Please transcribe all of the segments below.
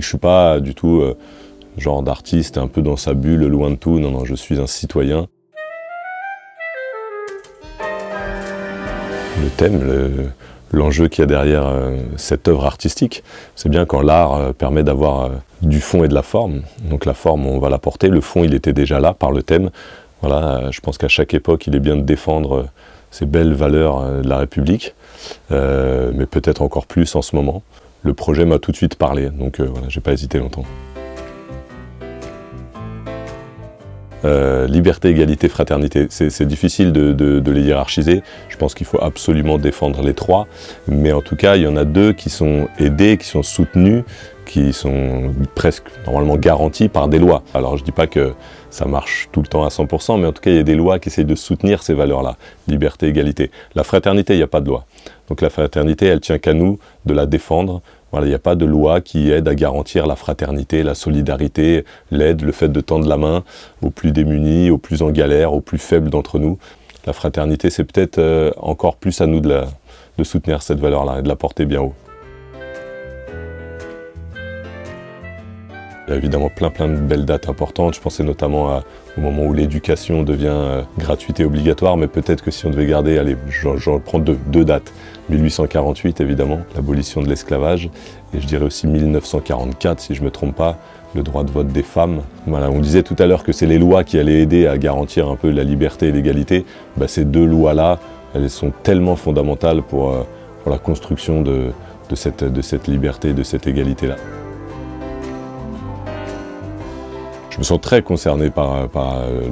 Je suis pas du tout genre d'artiste un peu dans sa bulle, loin de tout. Non, non, je suis un citoyen. Le thème, l'enjeu qu'il y a derrière cette œuvre artistique, c'est bien quand l'art permet d'avoir du fond et de la forme. Donc la forme, on va la porter. Le fond, il était déjà là par le thème. Voilà, je pense qu'à chaque époque, il est bien de défendre ces belles valeurs de la République, mais peut-être encore plus en ce moment. Le projet m'a tout de suite parlé, donc voilà, j'ai pas hésité longtemps. Liberté, égalité, fraternité, c'est difficile de les hiérarchiser. Je pense qu'il faut absolument défendre les trois, mais en tout cas, il y en a deux qui sont aidés, qui sont soutenus, qui sont presque normalement garantis par des lois. Alors je ne dis pas que ça marche tout le temps à 100%, mais en tout cas, il y a des lois qui essayent de soutenir ces valeurs-là. Liberté, égalité. La fraternité, il n'y a pas de loi. Donc la fraternité, elle tient qu'à nous de la défendre. Voilà, il n'y a pas de loi qui aide à garantir la fraternité, la solidarité, l'aide, le fait de tendre la main aux plus démunis, aux plus en galère, aux plus faibles d'entre nous. La fraternité, c'est peut-être encore plus à nous de soutenir cette valeur-là et de la porter bien haut. Il y a évidemment plein de belles dates importantes. Je pensais notamment au moment où l'éducation devient gratuite et obligatoire, mais peut-être que si on devait garder, allez, j'en prends deux dates. 1848 évidemment, l'abolition de l'esclavage, et je dirais aussi 1944, si je ne me trompe pas, le droit de vote des femmes. Voilà, on disait tout à l'heure que c'est les lois qui allaient aider à garantir un peu la liberté et l'égalité. Bah, ces deux lois-là, elles sont tellement fondamentales pour la construction de cette liberté, de cette égalité-là. Je me sens très concerné par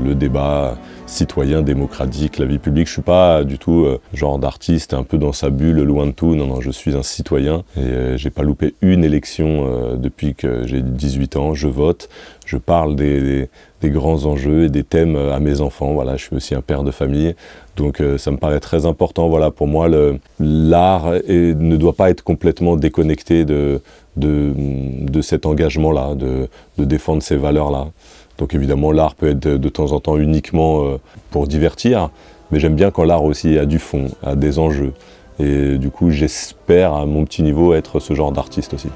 le débat citoyen, démocratique, la vie publique. Je ne suis pas du tout genre d'artiste un peu dans sa bulle, loin de tout. Non, non, je suis un citoyen et j'ai pas loupé une élection depuis que j'ai 18 ans. Je vote, je parle des grands enjeux et des thèmes à mes enfants. Voilà, je suis aussi un père de famille. Donc ça me paraît très important. Voilà, pour moi, l'art ne doit pas être complètement déconnecté de cet engagement-là, de défendre ces valeurs-là. Donc évidemment, l'art peut être de temps en temps uniquement pour divertir, mais j'aime bien quand l'art aussi a du fond, a des enjeux. Et du coup, j'espère à mon petit niveau être ce genre d'artiste aussi.